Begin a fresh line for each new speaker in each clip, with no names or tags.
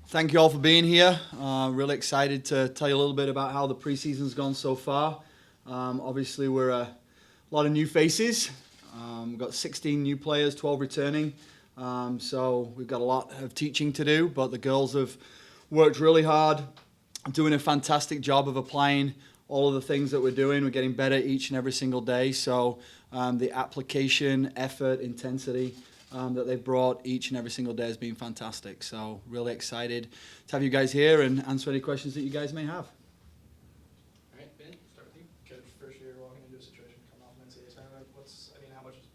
Thank you all for being here. Really excited to tell you a little bit about how the preseason's gone so far. Obviously, we're a lot of new faces. We've got 16 new players, 12 returning. So we've got a lot of teaching to do, but the girls have worked really hard, doing a fantastic job of applying all of the things that we're doing. We're getting better each and every single day. So the application, effort, intensity that they've brought each and every single day has been fantastic. So really excited to have you guys here and answer any questions that you guys may have.
All right, Ben, start with you. Coach, first year walking into a situation coming off an NCAA tournament.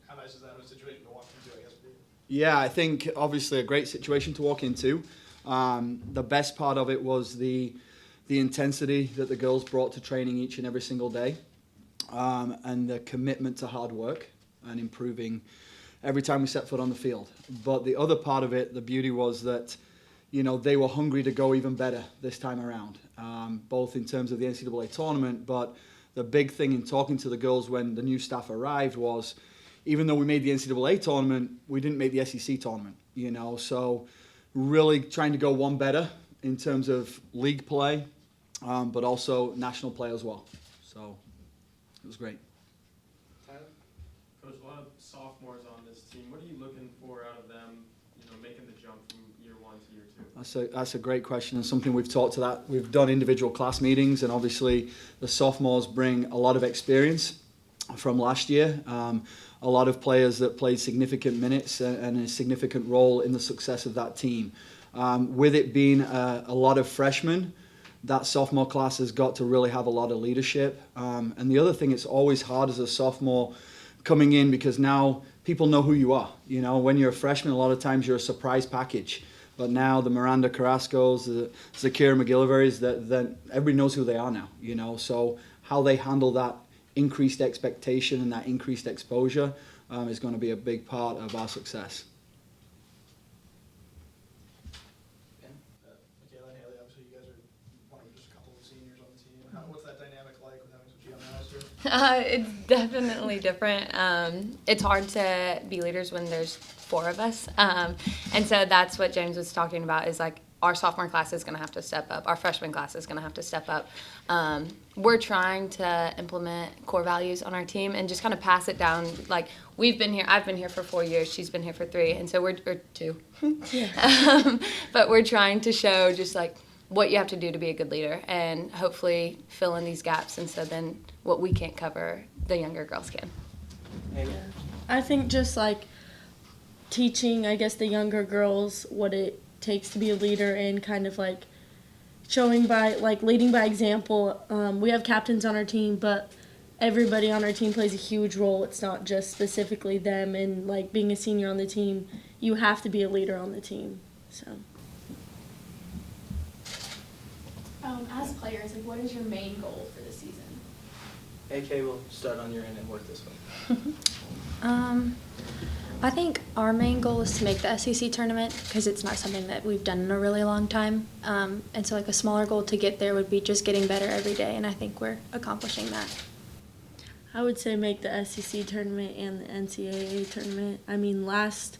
How nice is that of a situation to walk into, I guess, for you?
Yeah, I think obviously a great situation to walk into. The best part of it was the intensity that the girls brought to training each and every single day, and the commitment to hard work and improving every time we set foot on the field. But the other part of it, the beauty was that, they were hungry to go even better this time around, both in terms of the NCAA tournament, but the big thing in talking to the girls when the new staff arrived was, even though we made the NCAA tournament, we didn't make the SEC tournament, so really trying to go one better in terms of league play, but also national play as well. So it was great.
Tyler?
Coach, a lot of sophomores on this team. What are you looking for out of them, making the jump from year one to year two?
That's a great question, and something we've talked to that. We've done individual class meetings, and obviously the sophomores bring a lot of experience from last year. A lot of players that played significant minutes and a significant role in the success of that team. With it being a lot of freshmen, that sophomore class has got to really have a lot of leadership. And the other thing, it's always hard as a sophomore coming in because now people know who you are. When you're a freshman, a lot of times you're a surprise package. But now the Miranda Carrascos, the Zakira McGillivaries, that everybody knows who they are now. So how they handle that increased expectation and that increased exposure is going to be a big part of our success.
Ben? Michaela and Haley, obviously you guys are one of just a couple of seniors on the team. What's that dynamic like with having some young last year?
It's definitely different. It's hard to be leaders when there's four of us. And so that's what James was talking about is like our sophomore class is going to have to step up. Our freshman class is going to have to step up. We're trying to implement core values on our team and just kind of pass it down. Like I've been here for 4 years. She's been here for 3. And so we're 2. But we're trying to show just like what you have to do to be a good leader and hopefully fill in these gaps. And so then what we can't cover, the younger girls can.
Yeah. I think just like teaching, I guess, the younger girls what it takes to be a leader and kind of like showing by like leading by example. We have captains on our team, but everybody on our team plays a huge role. It's not just specifically them, and like being a senior on the team, you have to be a leader on the team. So
as players, like, what is your main goal for the season?
AK, we'll start on your end and work this way.
I think our main goal is to make the SEC tournament because it's not something that we've done in a really long time. And so like a smaller goal to get there would be just getting better every day, and I think we're accomplishing that.
I would say make the SEC tournament and the NCAA tournament. I mean, last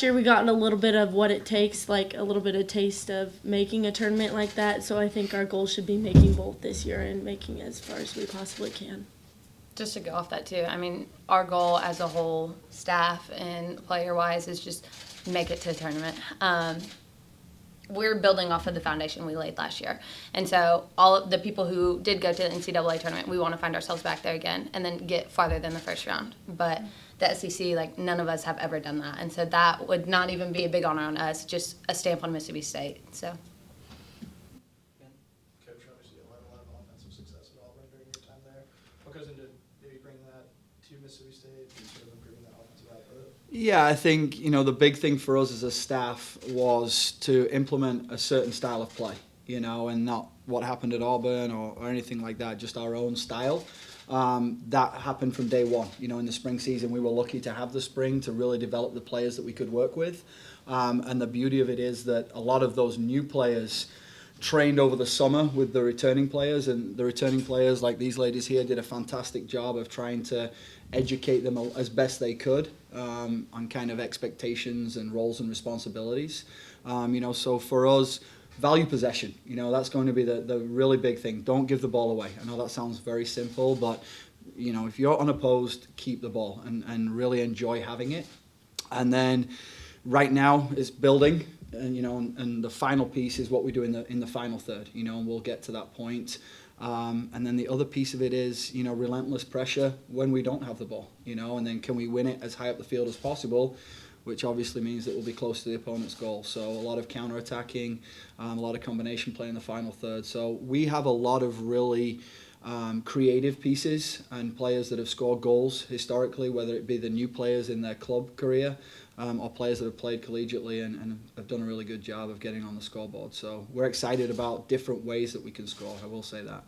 year we got a little bit of what it takes, like a little bit of taste of making a tournament like that. So I think our goal should be making both this year and making as far as we possibly can.
Just to go off that too, I mean, our goal as a whole, staff and player-wise, is just make it to the tournament. We're building off of the foundation we laid last year. And so all of the people who did go to the NCAA tournament, we want to find ourselves back there again and then get farther than the first round. But the SEC, like, none of us have ever done that. And so that would not even be a big honor on us, just a stamp on Mississippi State. So.
Coach, obviously you had a lot of offensive success at Auburn during your time there. What goes into maybe bringing that to Mississippi State and sort of improving that offensive output?
Yeah, I think, the big thing for us as a staff was to implement a certain style of play, and not what happened at Auburn or anything like that, just our own style. That happened from day one. In the spring season, we were lucky to have the spring to really develop the players that we could work with. And the beauty of it is that a lot of those new players trained over the summer with the returning players, and the returning players like these ladies here did a fantastic job of trying to educate them as best they could on kind of expectations and roles and responsibilities. So for us, value possession, that's going to be the really big thing. Don't give the ball away. I know that sounds very simple, but, if you're unopposed, keep the ball and really enjoy having it. And then right now it's building, and the final piece is what we do in the final third, and we'll get to that point. And then the other piece of it is, relentless pressure when we don't have the ball, and then can we win it as high up the field as possible, which obviously means that we'll be close to the opponent's goal. So a lot of counter-attacking, a lot of combination play in the final third. So we have a lot of really creative pieces and players that have scored goals historically, whether it be the new players in their club career or players that have played collegiately and have done a really good job of getting on the scoreboard. So we're excited about different ways that we can score, I will say that.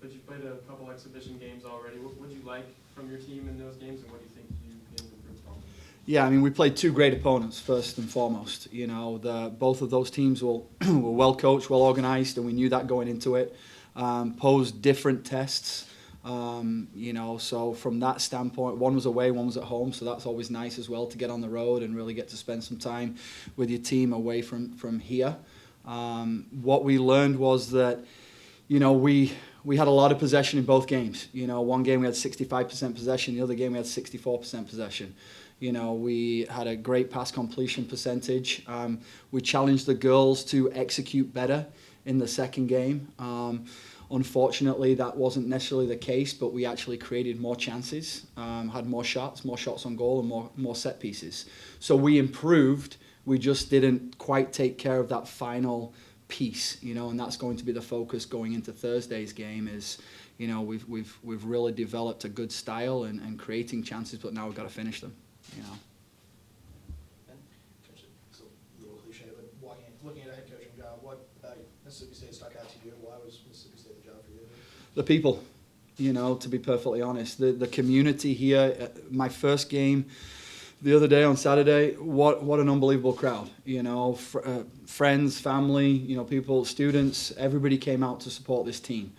But you played a couple exhibition games already. What would you like from your team in those games, and what do you think you can improve on?
Yeah, we played two great opponents first and foremost. Both of those teams were well coached, well organized, and we knew that going into it. Posed different tests, so from that standpoint, one was away, one was at home, so that's always nice as well to get on the road and really get to spend some time with your team away from here. What we learned was that, we had a lot of possession in both games. One game we had 65% possession, the other game we had 64% possession. We had a great pass completion percentage. We challenged the girls to execute better in the second game. Unfortunately, that wasn't necessarily the case, but we actually created more chances, had more shots on goal, and more set pieces. So we improved. We just didn't quite take care of that final piece, and that's going to be the focus going into Thursday's game. Is we've really developed a good style and creating chances, but now we've got to finish them.
It's a little cliche, but looking at a head coaching job, what about Mississippi State stuck out to you? Why was Mississippi State the job for you?
The people, to be perfectly honest. The community here, my first game the other day on Saturday, what an unbelievable crowd. Friends, family, people, students, everybody came out to support this team.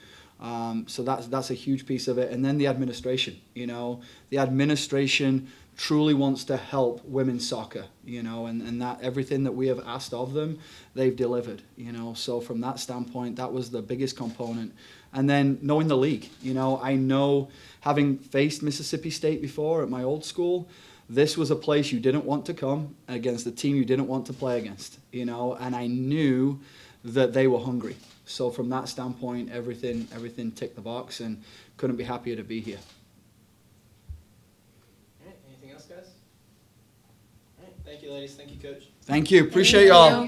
So that's a huge piece of it. And then the administration, the administration truly wants to help women's soccer, and that everything that we have asked of them, they've delivered, So from that standpoint, that was the biggest component. And then knowing the league, I know, having faced Mississippi State before at my old school, this was a place you didn't want to come against, a team you didn't want to play against, and I knew that they were hungry. So from that standpoint, everything ticked the box, and couldn't be happier to be here.
All right, anything else, guys? All right, thank you, ladies. Thank you, Coach.
Thank you. Appreciate y'all.